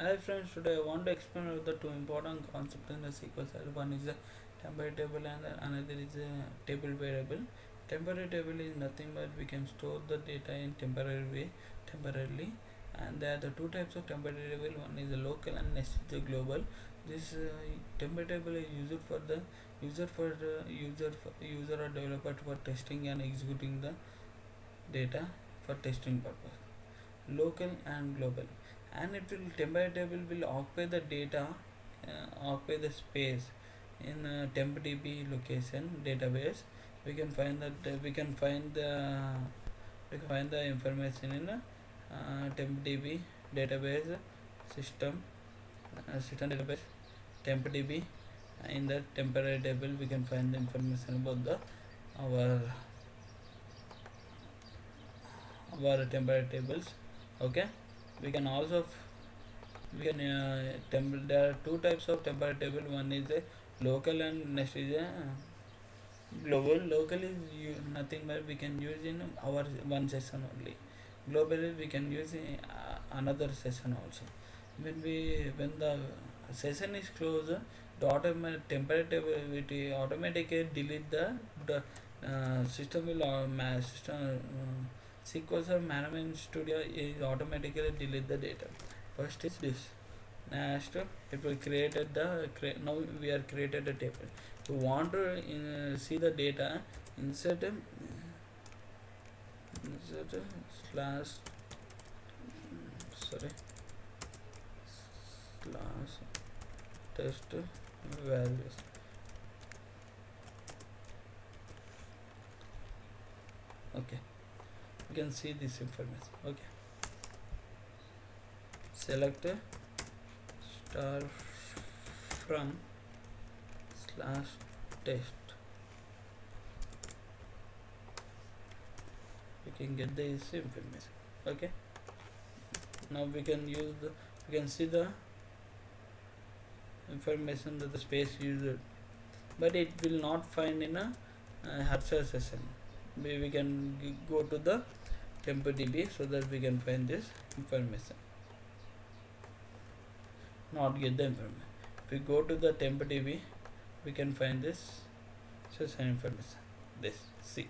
Hi friends, today I want to explain about the two important concepts in the SQL Server. One is a temporary table and another is a table variable. Temporary table is nothing but we can store the data in temporarily, and there are the two types of temporary table. One is a local and next is the global. This temporary table is used for the user or developer for testing and executing the data for testing purpose. Local and global, and it will temporary table will occupy the data, occupy the space in tempdb location database. We can find that we can find the information in tempdb database system, system database tempdb. In that temporary table we can find the information about the our temporary tables. Okay, we can also there are two types of temporary table. One is a local and next is a global. Local is nothing but we can use in our one session only. Global is we can use in another session also. When the session is closed, the automatic temporary table will automatically delete the system will system SQL Server Management Studio is automatically delete the data. First is this. Next, it will created the now we are created a table. We want to see the data. Insert slash sorry slash test values. Okay, you can see this information. Okay, select star from slash test. We can get this information. Okay, now we can use the we can see the information that the space used, but it will not find in a Hapsa session. We can go to the tempdb so that we can find this information, not get the information. If we go to the tempdb, we can find this session information. This see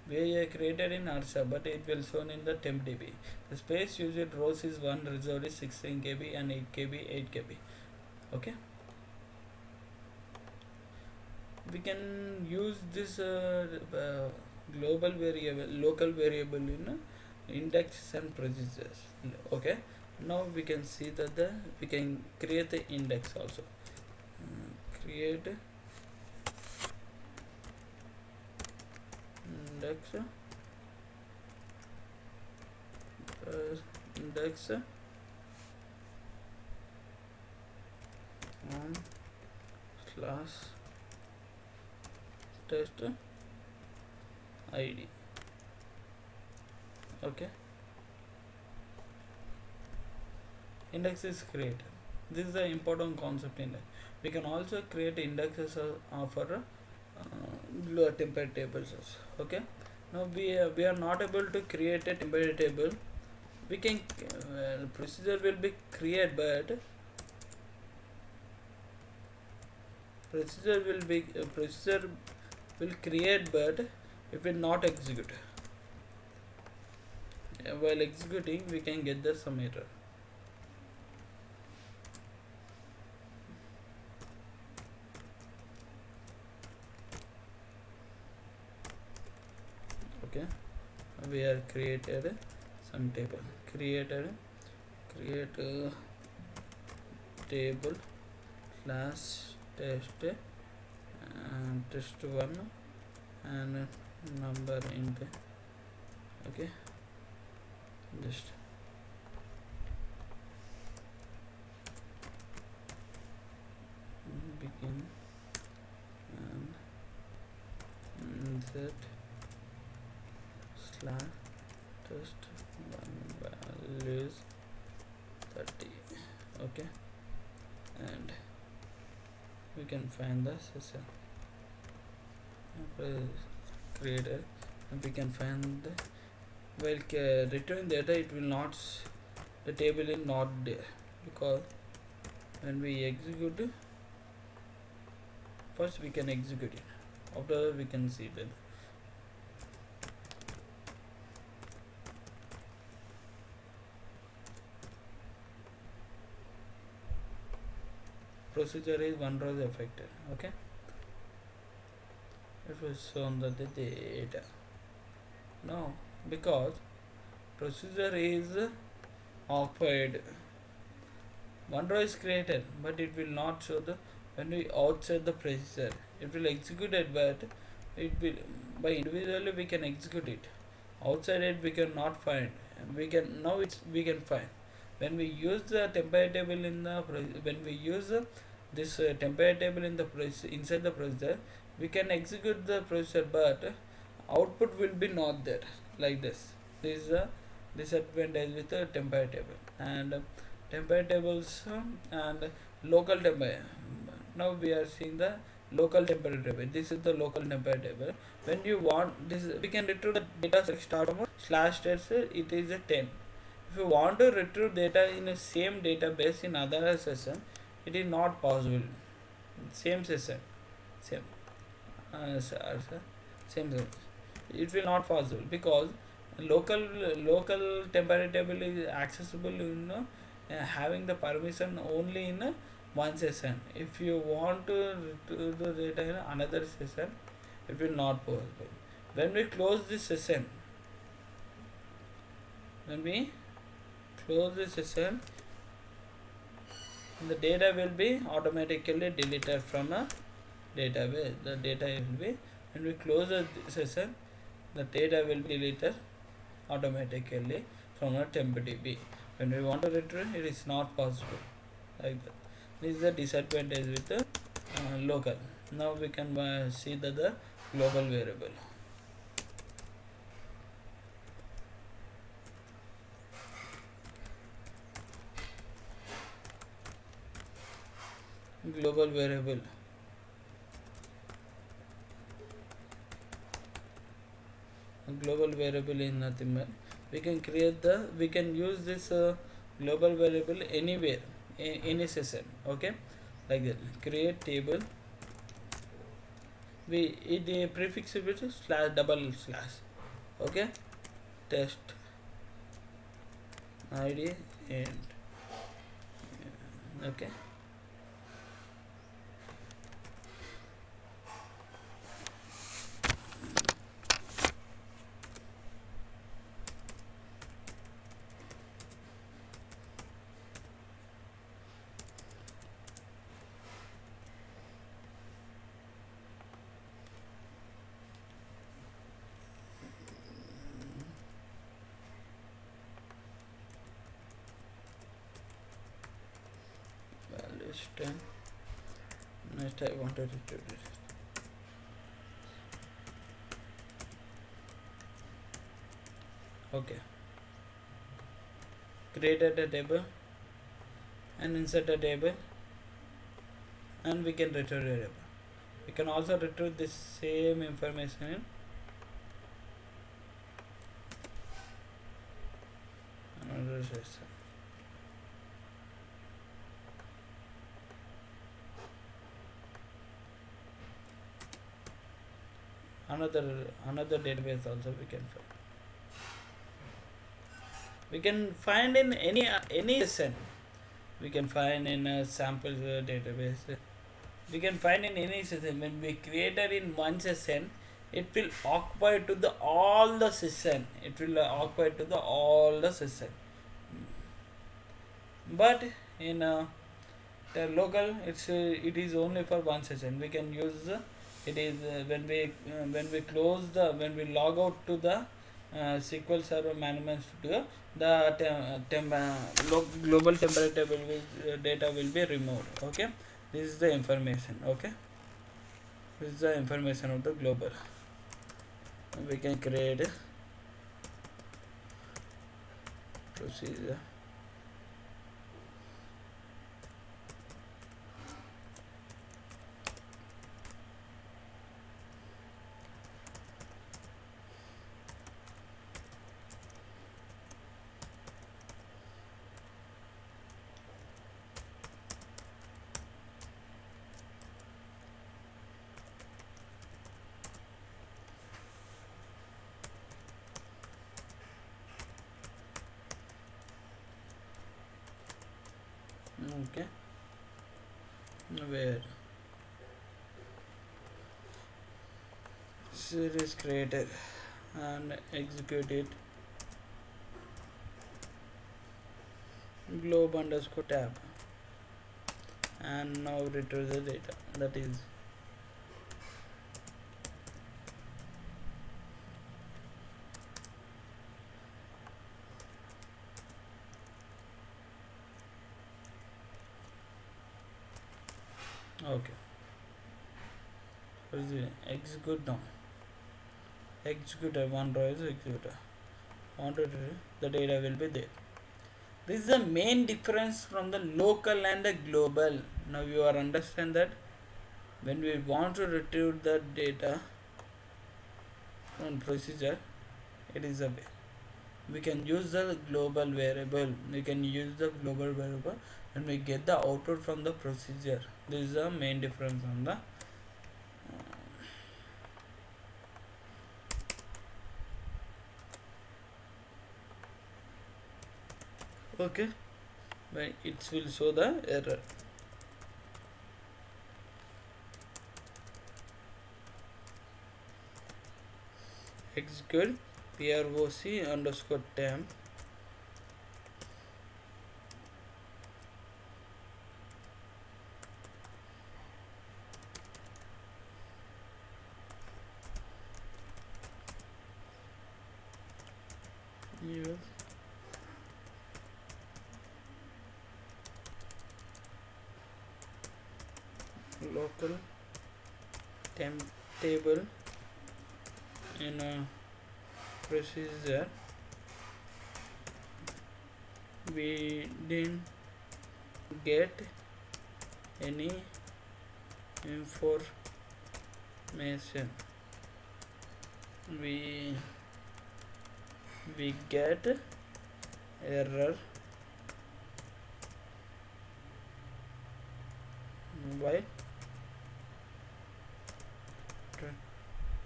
we are created in Arsha, but it will shown in the tempdb. The space used rows is 1, reserved is 16 KB and 8 KB, 8 KB. Okay, we can use this global variable, local variable in index and procedures. Okay, now we can see that we can create the index also. Create index index on slash test id. Okay, index is created. This is the important concept in it. We can also create indexes for temporary tables also. Okay, now we are not able to create a temporary table. We can procedure will be create, but procedure will create, but it will not execute. While executing, we can get the some error. Okay, we are created some table. Create table slash test test1 and number int. Okay, just begin and insert slash test one values 30. Okay, and we can find the session created, and we can find the while return data, it will not the table is not there. because when we execute, first we can execute it, after that we can see that procedure is one row is affected. Okay, it was shown that the data. No, because procedure is occupied, one row is created but it will not show the when we outside the procedure it will execute it, but it will by individually we can execute it, outside it we cannot find. We can now it's we can find when we use the temporary table in the when we use this temporary table in the inside the procedure, we can execute the procedure but output will be not there like this. This is a disadvantage with the temporary table. And temporary tables and local temporary. Now we are seeing the local temporary table. This is the local temporary table. When you want this, we can retrieve the data start from slash test. It is a 10. If you want to retrieve data in the same database in other session, it is not possible. Same session, same, same session. It will not possible because local temporary table is accessible in having the permission only in one session. If you want to retrieve the data in another session, it will not possible. When we close this session, when we close this session, the data will be automatically deleted from a database. The data will be, when we close the session, the data will be deleted automatically from a temp.db. When we want to retrieve, it is not possible like that. This is the disadvantage with the local. Now we can see that the global variable. Global variable. Global variable is nothing but we can create the, we can use this global variable anywhere, any session. Okay, like that. Create table, we it prefix it with slash double slash. Okay, test id and okay. Values 10. Next I want to retrieve it. Okay, created a table and insert a table, and we can retrieve a table. We can also retrieve this same information in another session. Another database also we can find. We can find in any session. We can find in a sample database. We can find in any session. When we created in one session, it will occupy to the all the session. It will occupy to the all the session. But in the local, it is only for one session. We can use it is when we close the when we log out to the SQL Server Management Studio, the global temperature data will be removed. Okay, this is the information. Okay, this is the information of the global. We can create a procedure. Okay, where series created and execute it, globe underscore tab, and now retrieve the data. That is okay. What is it? Execute now. Executor one row is executor. Wanted the data will be there. This is the main difference from the local and the global. Now you are understand that when we want to retrieve the data from procedure, it is a way. We can use the global variable. We can use the global variable and we get the output from the procedure. This is the main difference on the okay. But it will show the error. Execute proc underscore temp. Use local temp table in a procedure. We didn't get any information. We get error by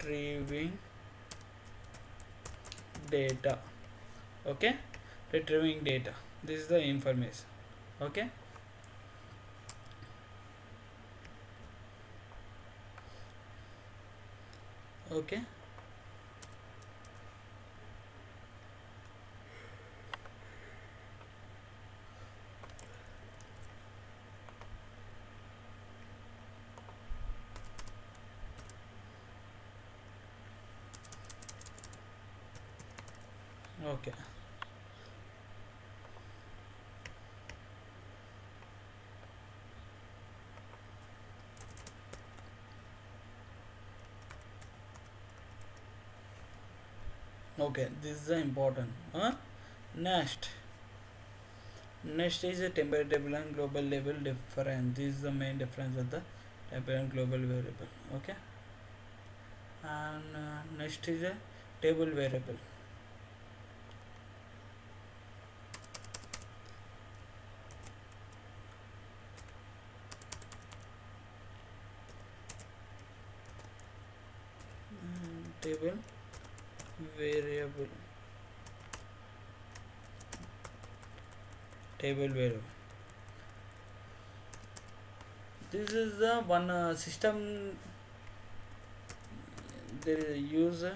retrieving data. Okay, retrieving data. This is the information. Okay. Okay. Okay. Okay, this is the important. Next. Next is a temporary table and global level difference. This is the main difference of the temporary and global variable. Okay. And next is a table variable. Table variable. Table variable. This is the one system. There is a user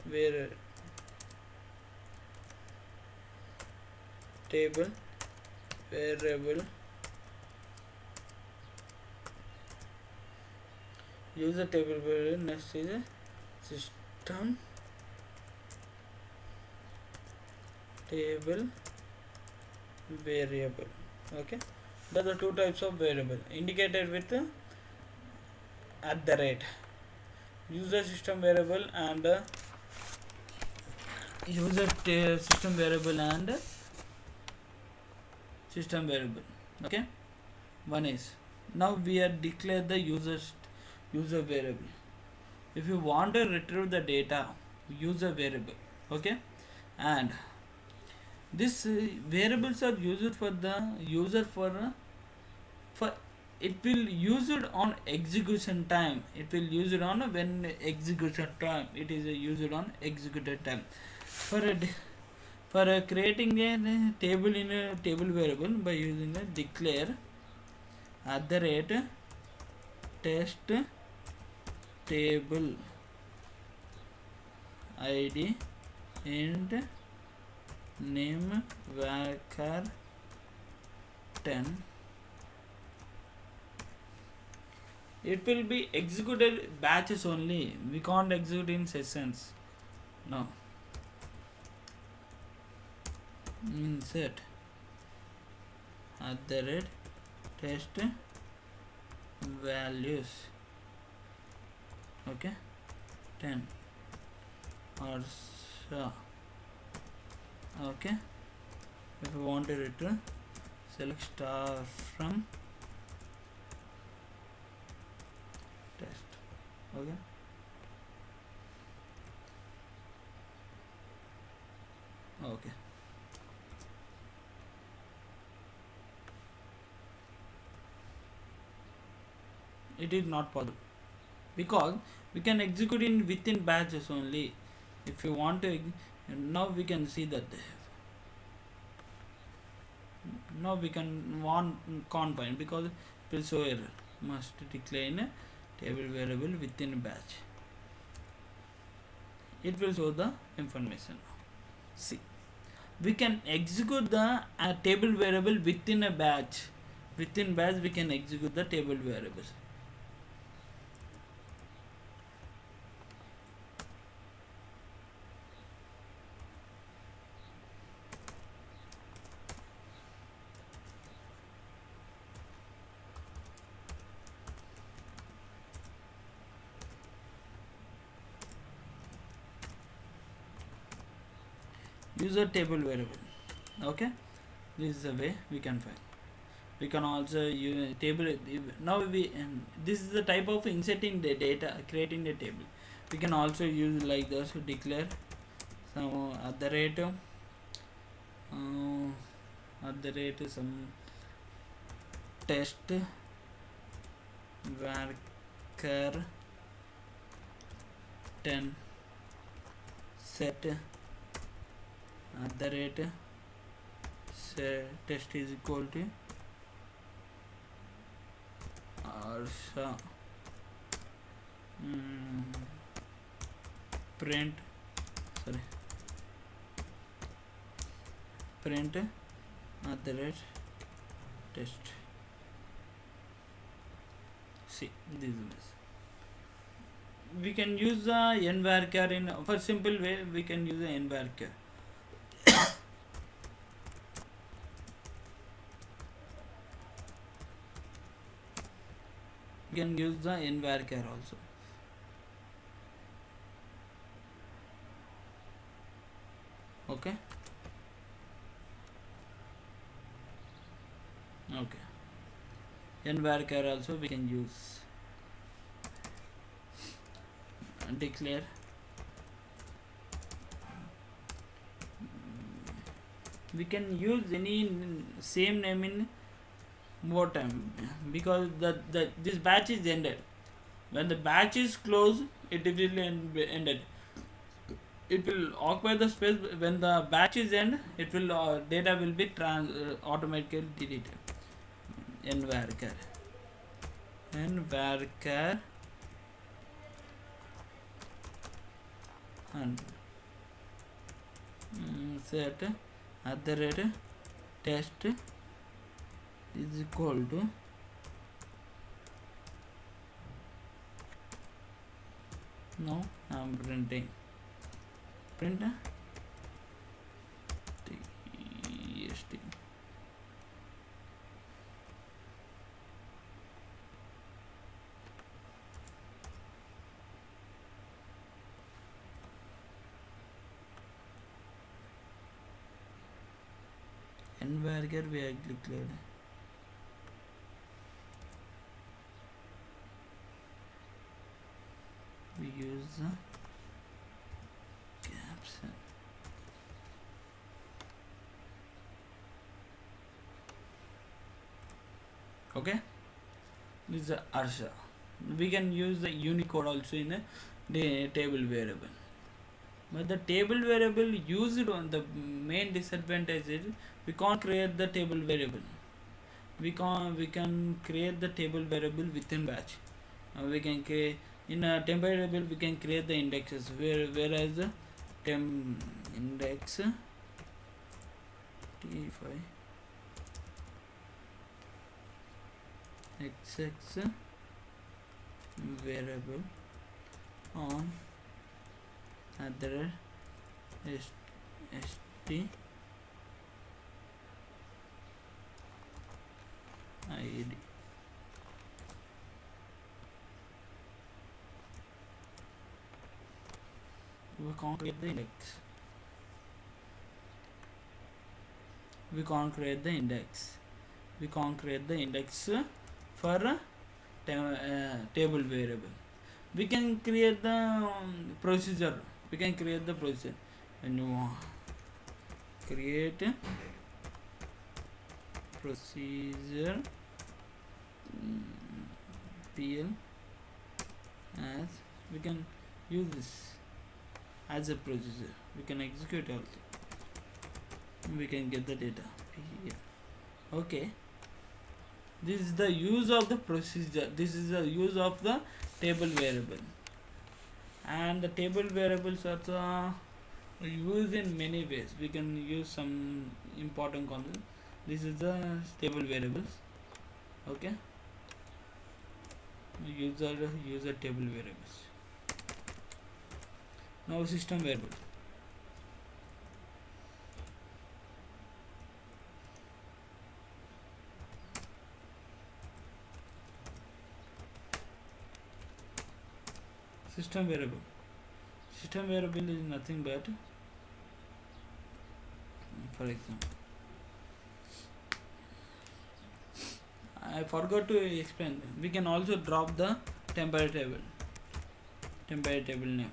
where table variable user table variable. Next is a system table variable. Okay, there are two types of variable indicated with at the rate. User system variable and system variable and system variable. Okay, one is now we are declare the user variable. If you want to retrieve the data, user variable. Okay, and this variables are used for the user for it will use it on execution time. It will use it on when execution time. It is used on executed time for a For creating a table in a table variable by using a declare at the rate test table id and name varchar 10, it will be executed batches only, we can't execute in sessions. No, insert at the rate test values, okay, 10 or so, okay. If you want to return, select star from test, okay. Okay, it is not possible because we can execute in within batches only. If you want to, now we can see that now we can can't find because it will show error. Must decline a table variable within batch. It will show the information. See, we can execute the table variable within a batch. Within batch we can execute the table variables. User table variable, okay. This is the way we can find. We can also use table. Now we this is the type of inserting the data, creating the table. We can also use like this to declare some at the rate some test varchar 10 set at the rate test is equal to also print at the rate test. See, this is we can use the nvarchar in for simple way. We can use the nvarchar. We can use the nvarchar also. Okay. Okay. Nvarchar also we can use. Declare we can use any same name in more time because the this batch is ended. When the batch is closed, it will ended. It will occupy the space. When the batch is end, it will data will be automatically deleted. Nvarchar and set at the rate test is equal to now I'm printing print tst. Nvarchar we have declared. We use the caption. Okay, this is Arsha. We can use the Unicode also in the table variable. But the table variable used on the main disadvantage is we can't create the table variable. We can create the table variable within batch. We can create in a temp variable we can create the indexes whereas the temp index t5 xx variable on other st id. We can't create the index. We can't create the index. We can't create the index for a table variable. We can create the procedure. We can create the procedure. When you create a procedure pl as we can use this as a procedure. We can execute also. We can get the data. Okay. This is the use of the procedure. This is the use of the table variable. And the table variables are used in many ways. We can use some important concepts. This is the table variables. Okay. User table variables. Now system variables. System variable is nothing but, for example, I forgot to explain, we can also drop the temporary table name.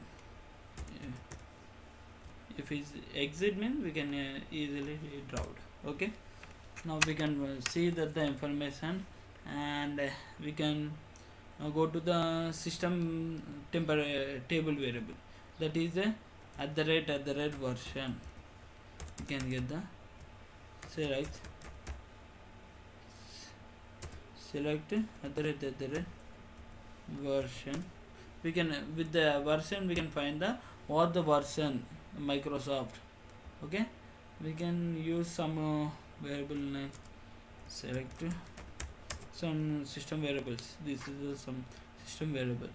If it's exit means we can easily drop it. Okay, now we can see that the information, and we can now go to the system table variable, that is the at the rate version. You can get the select at the rate version. We can with the version we can find the what the version Microsoft. Okay, we can use some variable name, select some system variables. This is some system variable.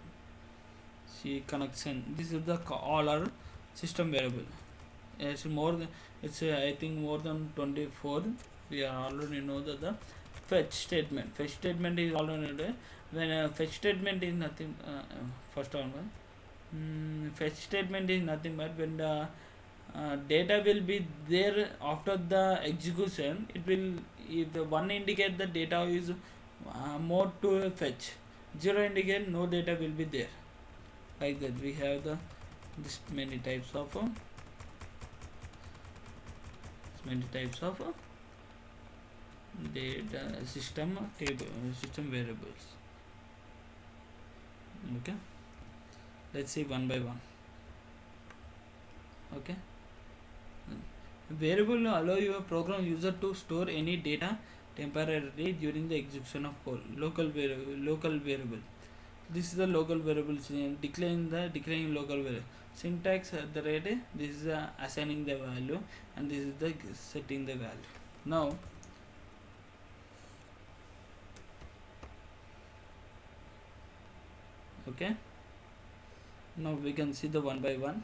See connection. This is the all our system variable. It's more than, it's I think more than 24. We are already know that the fetch statement. Fetch statement is already there. When fetch statement is nothing. First one, fetch statement is nothing but when the data will be there after the execution. It will, if the one indicate the data is more to fetch, 0 indicate no data will be there. Like that we have the this many types of data system table system variables. Okay, let's see one by one. Okay, variable allow your program user to store any data temporarily during the execution of code. Local variable. This is the local variable. Declaring local variable. Syntax at the rate. This is assigning the value, and this is the setting the value. Now okay, now we can see the one by one.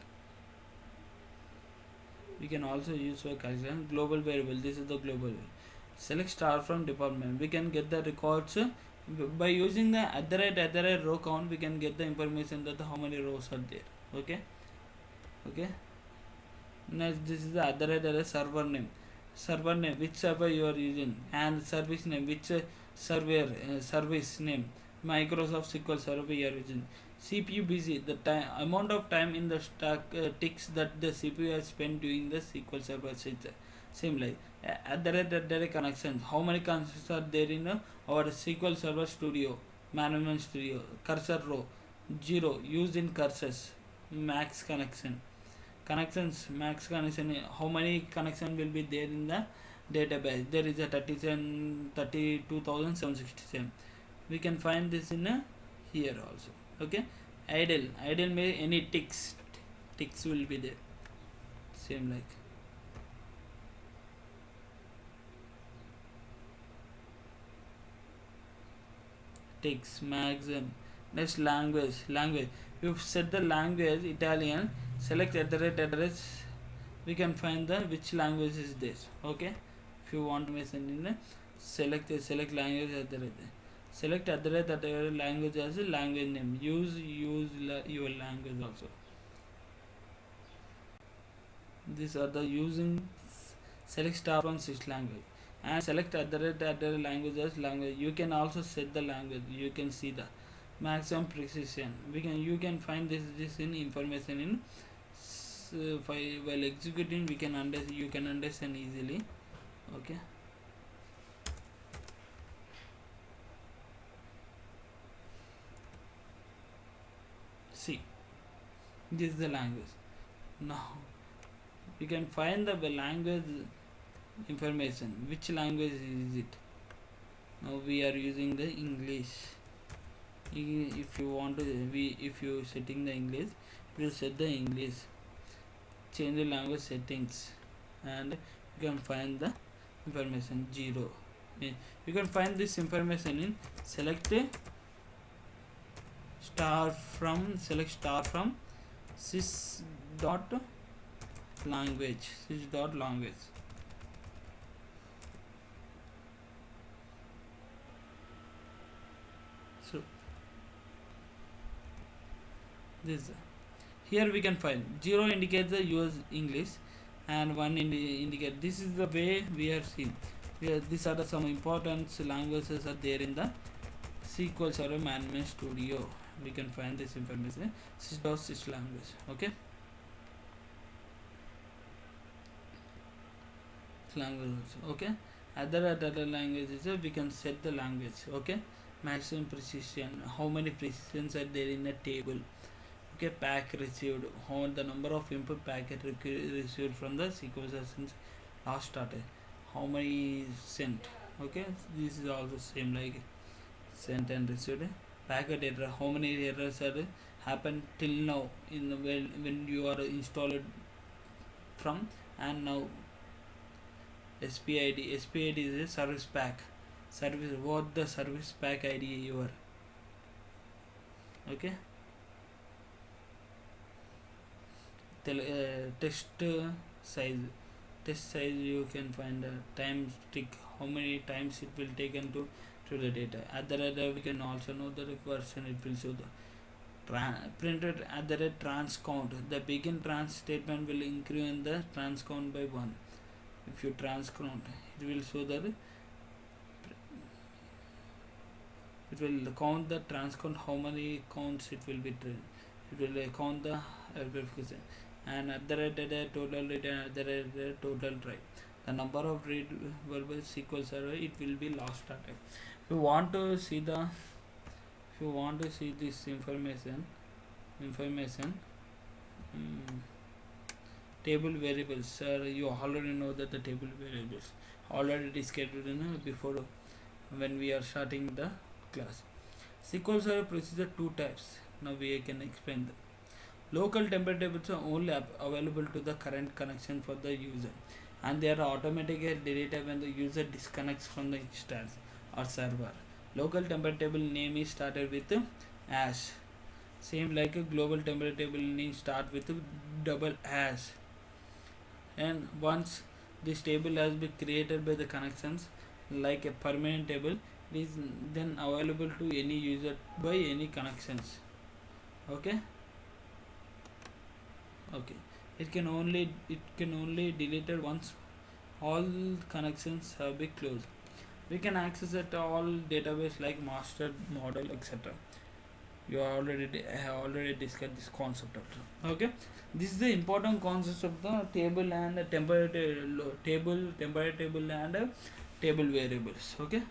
We can also use for calculation global variable. This is the global. Select star from department. We can get the records by using the at the rate row count. We can get the information that how many rows are there. Okay. Next, this is the at the rate server name. Server name, which server you are using, and service name, which service name. Microsoft SQL Server you are using. CPU busy, the time amount of time in the stack ticks that the CPU has spent doing the SQL Server. Same like at the rate connections. How many connections are there in our SQL Server Studio, Management Studio? Cursor row 0 used in cursors. Max connection. connections, max connection, how many connection will be there in the database. There is a 32,767. We can find this in a here also. Okay, idle may any ticks will be there, same like ticks maximum. Next, language, you've set the language Italian, select address, we can find the which language is this. Okay, if you want to mention in a select language address, select address that language as a language name, use your language also. These are the using, select star from six language and select other language as language. You can also set the language, you can see the maximum precision. You can find this in information in while executing. You can understand easily. Okay, see, this is the language. Now you can find the language information, which language is it. Now we are using the English. If you want to, if you setting the English, we will set the English, change the language settings, and you can find the information 0. You can find this information in select star from sys dot language. So this here we can find 0 indicates the US English and 1 indicate. This is the way we are seeing. These are some important languages are there in the SQL Server Management Studio. We can find this information. Sys language. Okay, language also. Okay, other languages we can set the language. Okay, maximum precision, how many precisions are there in a table. Okay, pack received, how the number of input packet received from the SQL since last started, how many sent. Okay, this is also same like sent and received. Packet error, how many errors are happened till now in the when you are installed from, and now SPID is a service pack, what the service pack ID your. Okay, test size, you can find a time tick, how many times it will taken to the data. Other we can also know the version, it will show the printed at the trans count. The begin trans statement will increment the trans count by 1. If you trans count, it will show that it will count the trans count, how many counts it will be trained. It will count the verification, and at the total return, at the total try, the number of read verbal SQL Server, it will be last started. If you want to see this information, table variables, sir, you already know that the table variables already discussed before when we are starting the class. SQL Server procedure two types. Now we can explain them. Local temporary tables are only available to the current connection for the user, and they are automatically deleted when the user disconnects from the instance or server. Local temporary table name is started with hash, same like a global temporary table name start with double hash. And once this table has been created by the connections like a permanent table, it is then available to any user by any connections. Okay, it can only deleted once all connections have been closed. We can access it all database like master model, etc. You have already discussed this concept also. Okay, this is the important concept of the table and temporary table and table variables. Okay.